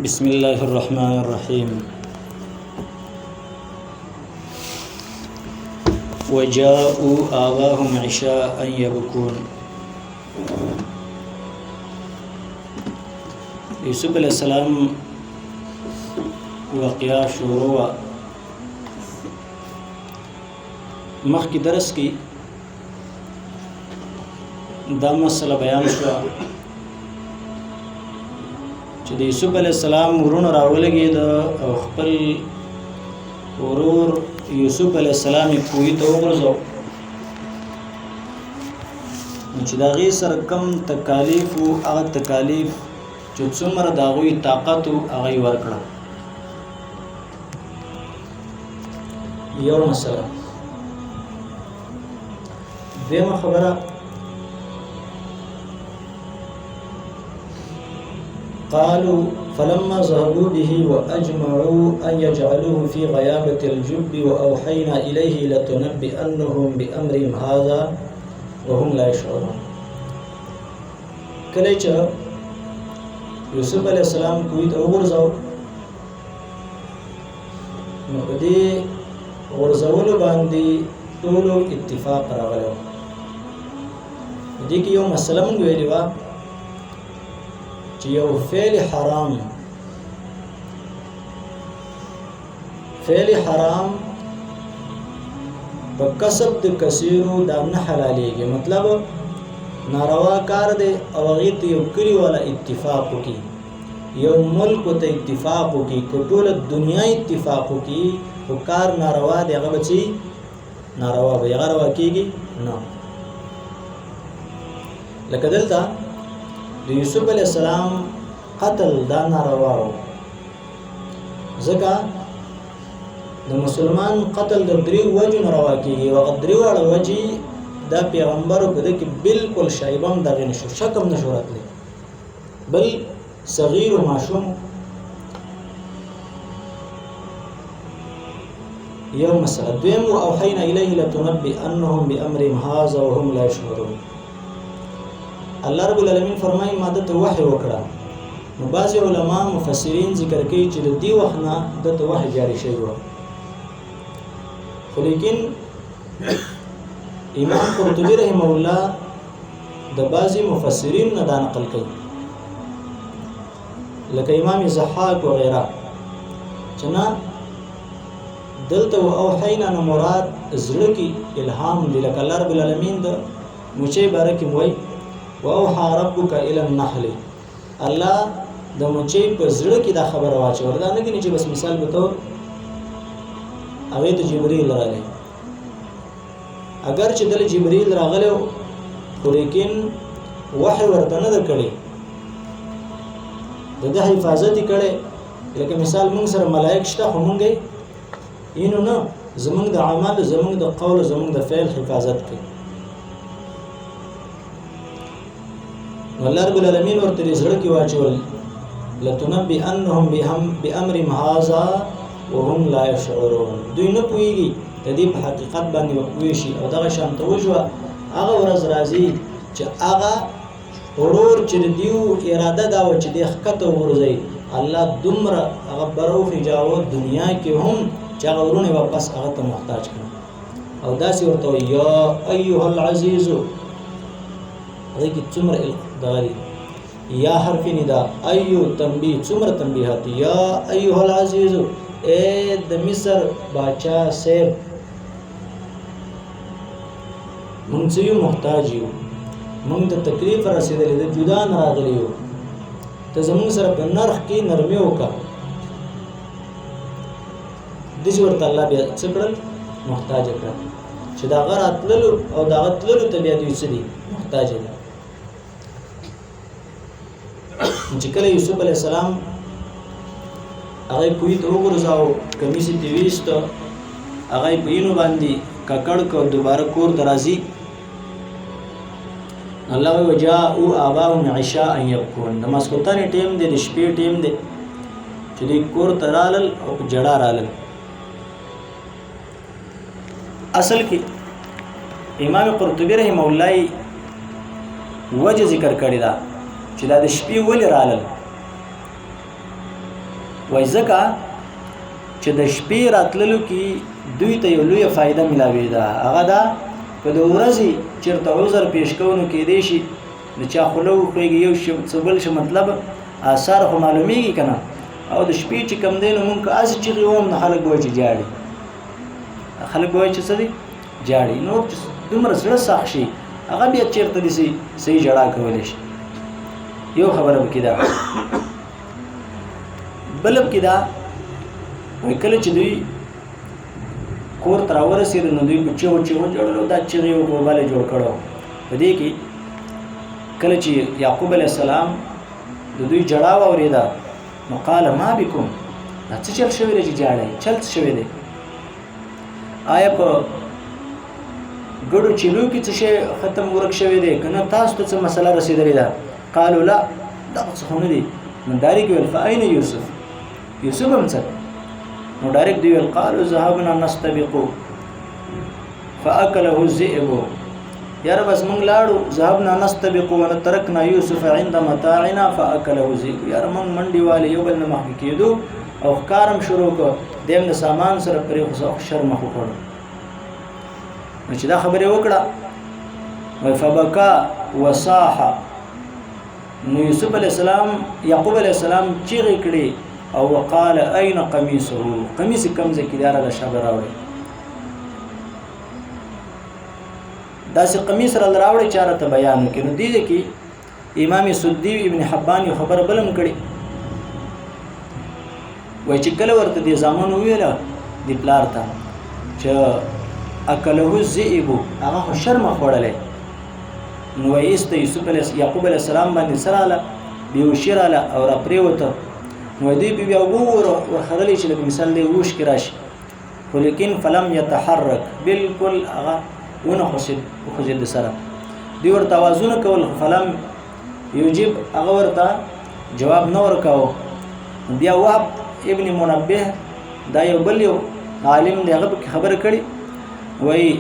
بسم الله الرحمن الرحيم. وجاءوا آباهم عشاء يبكون. یوسف علیہ السلام واقعہ شروع مخکې درس کې دا مسله بیان شو چې د یوسف علیہ السلام ورونه راولګید او خپل ورور یوسف علیہ السلام کوی ته وګرځاو چې دا غي سره کم تکالیف او هغه تکالیف چې څومره دا غوي طاقت او هغه ورکړه. یو مسله دیمه خبره قالوا فلما ذهبوا به وأجمعوا أن يجعلوه في غيابة الجب وأوحينا إليه لتنبئنهم بأمرهم هذا وهم لا يشعرون. کله چې یوسف علیہ السلام کوی ته ورځاو نو په دې ورځولو باندې ټول اتفاق راغلو. دې کې یو مسله مونږ ویلې و چې یو فعل حرام په کسب د کثیرو دا نه حلالېږي. مطلب ناروا کار دی او هغې ته یو کلي والا اتفاق وکړي، یو ملک ته اتفاق وکړي، که ټوله دنیا اتفاق وکړي خو کار ناروا دی هغه به چې ناروا به هغه روا کېږي نه. لکه دلته د یوسف علیہ السلام قتل دا ناروا و، ځکه د مسلمان قتل د دریو وجو نه روا کېږي او هغه دریواړه وجې دا پیغمبرو په دې کې بالکل شایبه هم دغې نشو، شک هم نشو راتلی، بل صغیر و ماشوم. یو مسله دویم واوحینا الیه لتنبئنهم بامرهم هذا وهم لا یشعرون. الله رب العالمین فرمایي ما دته وحی وکړه. نو بعض علما مفسرین ذکر کوي چې د دې وخت نه دته وحی جاری شوی و، خو لیکن امام قرطبی رحمه الله د بعضی مفسرین نه دا نقل کوي لکه امام ضحاک و غیره چې نه دلته اوحینا نو مراد زړه کې الهام دی. لکه الله رب العالمین د مچې باره کې وایي واوحى ربك الى النحل، الله د مچې په زړه کې دا خبره واچوله. دا نه کېږي چې بس مثال به طور هغې ته جبریل راغلی، اگر چې دله جبریل راغلی خو لیکن وحی ورته نه ده کړی، د ده حفاظت یې کړی. لکه مثال موږ سره ملائک شته خو موږ یې اینو نه، زمونږ د عمل، زمونږ د قول، زمونږ د فعل حفاظت کوي. نو الله رب العالمین ورته زړه کې واچول لتنبئنهم بامرهم هذا وهم لا يشعرون. دوی نه پوهېږي د دې په حقیقت باندې به پوه شي. او دغه شان ته وشوه هغه ورځ راځي چې هغه ورور چې د دیو اراده دا وه چې دی ښکته وغورځوي، الله دومره هغه بروخجاوه دنیا کې هم چې هغه ورونه واپس هغه ته محتاج کړه. او داسې ورته وایي یا ایها العزیزو، هغې کې څومره دغه یا حرف ندا، ایو تنبیه، څومره تنبیهات، یا ایها العزیزو، اے د مصر باچا صاحب مونږ څه یو محتاج یو، مونږ ته تکلیف رسېدلی د جدا نه راغلی یو، ته زمونږ سره په نرخ کې نرمي وکړه. داسې ورته الله بیا څه کړل محتاج کړل چې د هغه راتللو او د هغه تللو ته بیا دوی څه دي محتاج دي. چې کله یوسف علیہ السلام هغه کوی ته وګرځاو، کمیس یې ویست، هغه په اینو باندې ککړ کو، دوباره کور ته راځي. الله وی وجاءوا آباهم عشاء يبكون. د ماسخوتن ټیم دی، د شپې ټیم دی چې دوی کور ته رالل او په جړا رالل. اصل کې امام قرطبی رحمه الله وجه ذکر کړی دا چې دا د شپې ولې رالل. وایي ځکه چې د شپې راتللو کې دوی ته یو لویه فایده ملاوي ده، هغه دا که د ورځې چېرته عذر پیش کوو نو کیدای شي د چا خوله وخوېږي یو څه بل شي، مطلب آثار خو معلومیږي که نه. او د شپې چې کم دی نو مونږ که هسې چغې ووم نو خلک به وایي چې جاړي، خلک به وایي چې څه دی جاړي. نور چې دومره زړه سخت شي هغه بیا چېرته داسې صحیح ژړا کولی شي. یو خبره پکې ده. بله پکې ده وایي کله چې دوی کور ته راورسېدل نو دوی په چغو چغو جوړلو، دا چغې یو غوبل جوړ کړو. په دې کې کله چې یعقوب علیه السلام د دوی جړا واورېده نو قال ما بكم، دا څه چل شوی دی چې جاړئ؟ چل څه شوی دی؟ آیا په ګډو چیلو کې څه شی ختم ورک شوی دی که نه تاسو ته څه مسله رسېدلې ده؟ قالو لا، دغه څه خو نه دي. نو ډایرکټ ویل فاین یوسف، یوسف هم څه؟ نو ډایرکټ دی ویل قالو ذهبنا نستبق فاكله الذئب، یاره بس موږ لاړو ذهبنا نستبق ونتركنا يوسف عند متاعنا فاكله الذئب، یاره موږ منډې والې یو بل نه مخکې کېدو او ښکارم شروع کړ، دیم د سامان سره پرې خو شرمخ وکړ. نو چې دا خبرې وکړه وایي فبکا وصاح، نو یوسف علیه السلام یعقوب علیه السلام چیغې کړې او وقال اين قمیصه، قمیص یې کوم ځای کې دی راله شابه راوړی. داسې قمیص راله راوړی چې راته بیان وکړي. نو دې کې امام سدي ابن حبان یو خبره بل هم کړې، وایي چې کله ورته دې زامن وویله دې پلار ته چې اکله الذئب، هغه خو شرمه خوړلی، نو وایي ایسته یوسف یعقوب علیه السلام باندې څه راله بېهوشي راله او را پرېوته. نو دوی بیا وګوره ورخغلی چې لکه مثال دی اوښ کې راشي، خو لیکن فلم یتحرک، بلکل هغه ونه خوځېد سره. دوی ورته اوازونه کول فلم یجب، هغه ورته جواب نه ورکاوه. بیا وهب ابن منبه دا یو بل یو عالم دی هغه پکې خبره کړې، وایي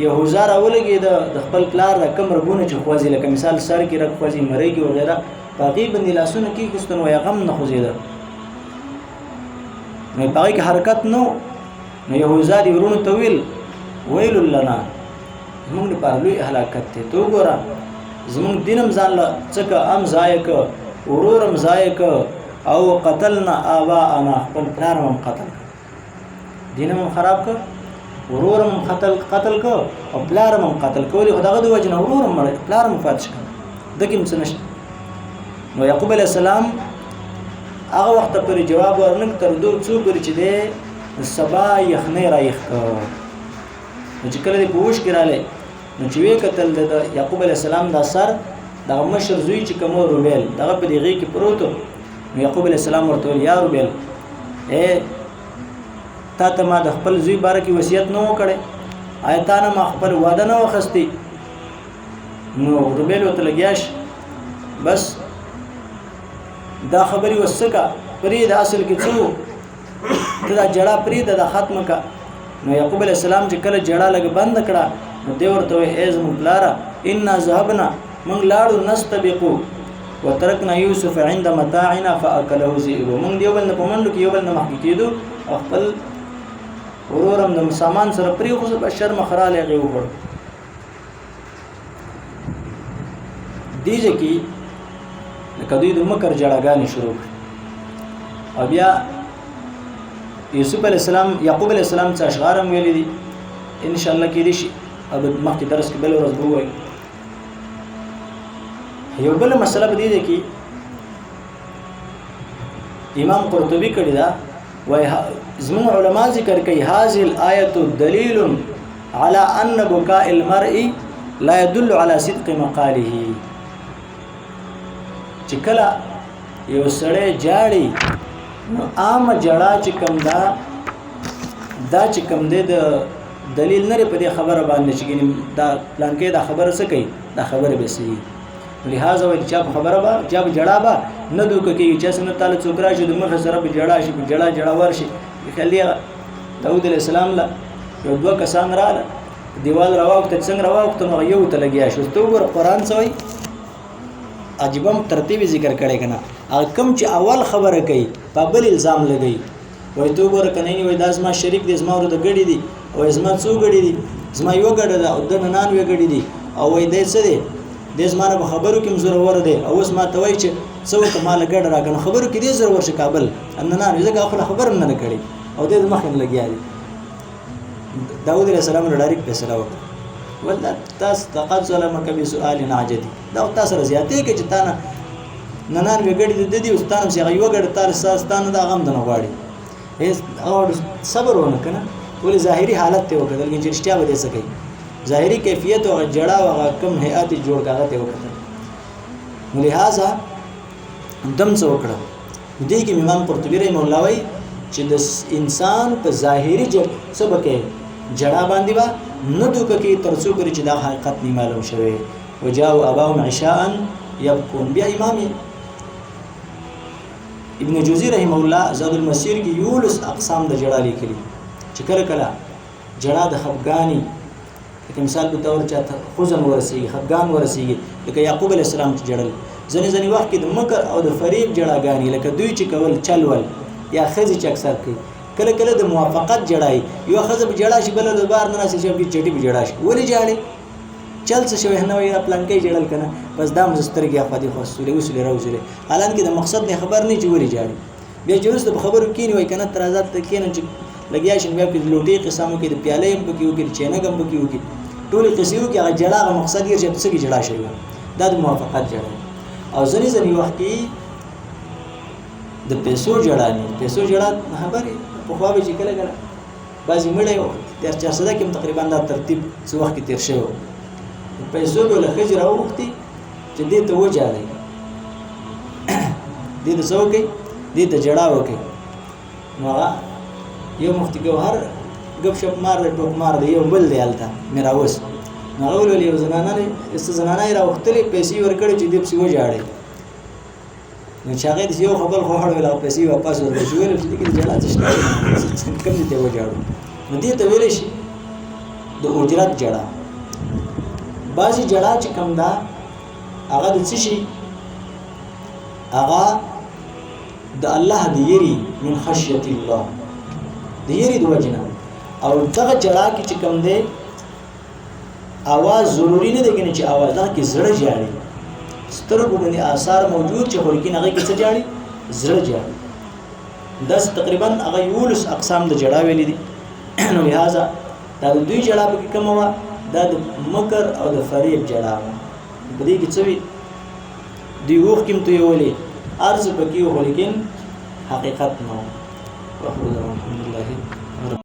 یهوذا راولګېده د خپل پلار د کوم رګونه چې خوځي، لکه مثال سر کې رګ خوځي، مرۍ کې وغیره، په هغې باندې لاسونه کېښوستل نو هغه هم نه خوځېده، نو په هغې کې حرکت نه و. نو یهوذا دې ورونو ته ویل ویل لنا، زمونږ لپاره لوی هلاکت دی، ته وګوره زمونږ دین هم ځان له څه که هم ضایع که، ورور هم ضایع که، او قتلنا آباءنا، خپل پلار هم قتل که، دین هم خراب که، ورور هم قتل که او پلار هم قتل که. ولې خو د هغه د وجې نه ورور هم مړی، پلار هم وفات شي، دکې هم څه نشته. نو یعقوب علیه السلام هغه وخته پورې جواب ورنکړ تر دو څو پورې چې دی سبا یخنۍ رایخ کړ. نو چې کله دی په اوښ کې رالی نو چې ویې کتل د یعقوب علیه السلام دا سر دغه مشر زوی چې کوم روبیل دغه په دې غېږ کې پروت و. نو یعقوب علیه السلام ورته ویل یا روبیل تا ته ما د خپل زوی باره کې وصیت نه و کړی؟ آیا تا نه ما خپل واده نه واخیستی؟ نو روبیل ورته لګیا شي بس دا خبرې وسکه پرېږده، اصل کې څه و ته دا جړه پرېږده دا ختمه که. نو یعقوب علیه السلام چې کله جړه لږ بنده کړه نو دی ورته وایي ای زموږ پلاره انا ذهبنا، موږ لاړو نستبقو وترکنا یوسف عند متاعنا فاکله الذئب، موږ یو بل نه په منډو کې یو بل نه مخکې کېدو او خپل ورور هم د سامان سره پرېښود، بس شرمخ رالی هغې وخوړ. دې ځای کې لکه دوی د مکر جړاګانې شروع کړي او بیا یوسف علیه السلام یعقوب علیه السلام څه اشعار هم ویلي دي، انشاءالله کېدای شي او مخکې درس کې بله ورځ به ووایو. یو بله مسله په دې دی کې امام قرطبي کړې ده، وایي زموږ علما ذکر کوي هذه الآیة دلیل على ان بکاء المرء لا يدل على صدق مقاله، چې کله یو سړی جاړي نو عامه جړه چې کوم دا چې کوم دی د دلیل نه په دې خبره باندې چې دا پلانکې دا خبره څه کوي، دا خبره به صحیح. لہذا وایي چا په خبره به چا په جړه به نه دوکه کېږي، چې سنت تعالی څوک راشي د مخه سره په جړه شي، په جړه ورشي. خیال دی داود علیه السلام له یو دوه کسان راله دیوال راواوښته، څنګه راواوښته نو یو ته لګیا شو. ته وګوره قرآن څه وایي عجیبم ترتیب ذکر کړي کنه هغه کم چې اول خبره کوي په بل الزام لګي وای تو ګور کنه وای دا زما شریک دي زما ور د غړي دي او زما څو غړي دي زما یو غړه ده او د نن وی غړي دي او وای دې څه دي د زما په خبرو کې مزور ور دي او اوس ما ته وای چې څو ته مال غړ راکنه خبرو کې دې زر ورشه کابل ان نه زګه خپل خبر نه کړي او دې مخ نه لګیا دي داود علیہ السلام له ډایرک فیصله وکړه ولا تاس تقد ظلمك بسؤال عاجدي دا تاسو رضایته کې چې تانه ننان وګړي د دې استانم څنګه یو غړ تار ساستانه دا غم دنه غواړي هیڅ اور صبر ونه کنه ولې ظاهري حالت ته وکړل چې رښتیا به دې سکی ظاهري کیفیت او جړه او کم هيئات جوړ کاغه ته وکړل لہذا دم څو وکړه دې کې امام قرطبي رحم الله وایي چې د انسان په ظاهري سبکه جړه باندې با نه دوک کې ترڅو پرې چې دا حقیقت نه معلوم شوی وجاء اباهم عشاء يبكون بیا امام ابن جوزی رحم الله زاد المسیر کې یولس اقسام د جړه لیکلي چې کله کله جړه د خفګانی لکه مثال په تور چاته حزن ورسیږي خفګان ورسیږي لکه یعقوب علی السلام چې جړل ځنې وخت کې د مکر او د فریب جړاګانی لکه دوی چې کول چلول یا خزي چې اکثر کوي کله کله د موافقت جړای یو خزه به جړا شي بل د بار نه راشي چې چټي به جړا شي ولې جړې چل څه شوی نه وي پلان کې جړل کنه بس دا مسترګي افادي خاصولې وسولې راوځلې حالان کې د مقصد نه خبر نه چوري جړې بیا جوړست په خبرو کې نه وای کنه ترازات ته کې نه چې لګیا شي بیا په لوټي قسمو کې د پیالې هم پکې وکړي چینه هم پکې وکړي ټول قصيو کې هغه جړا مقصد یې چې څه کې جړا شي دا د موافقت جړې او ځنې وخت کې د پیسو جړا نه پیسو جړا خبره په خو به چې کله کله بعضی مړې او تر 400 کې تقریبا دا ترتیب څو وخت تیر شوی پیسو به له خجر او وختي چې دې ته وځاله دې ته څوکې دې ته جړا وکي نو یو مفتي ګوهر غب شپ مار ټوک مار دی یو بل دی الته میرا وس نو ولې یو زنانه نه است زنانه را وختلې پیسې ورکړې چې دې په وځاړي نو چې هغه یو خپل خو هړ ویل او پیسې واپس ورکړي چې ویل چې دې جړا څه کم دي ته وځاړو نو دې ته ویل شي د اجرت جړا بعضی جړا چې کم دا هغه د څه شي هغه د الله د یری من خشیت الله د یری د وجنه او دغه جړا کې چې کم دی आवाज ضروری نه دی کنه چې आवाज دا کې زړه جاړي سترګو باندې آثار موجود چې خلکین هغه کې څه جاړي زړه جاړي داس تقریبا هغه یولس اقسام د جړا ویل دي نو لہذا دا دوی جړا په کوم وا دا د مکر او د فریب جړا په دې کې څه وی دی وخت کې ته ویلې ارز پکې ولیکن حقیقت نو الحمدلله